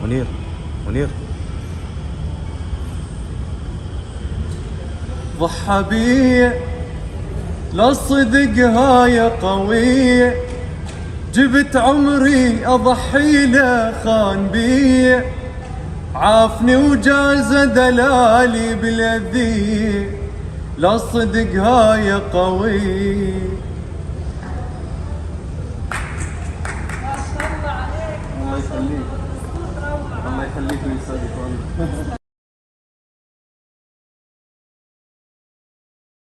منير منير ضحى بي لا صدق هاي قوي، جبت عمري اضحي له خان بي، عافني وجاز دلالي بلذي، لا صدق هاي قوي. ما شاء الله عليك، الله يخليك الله يخليك ويسعدك والله.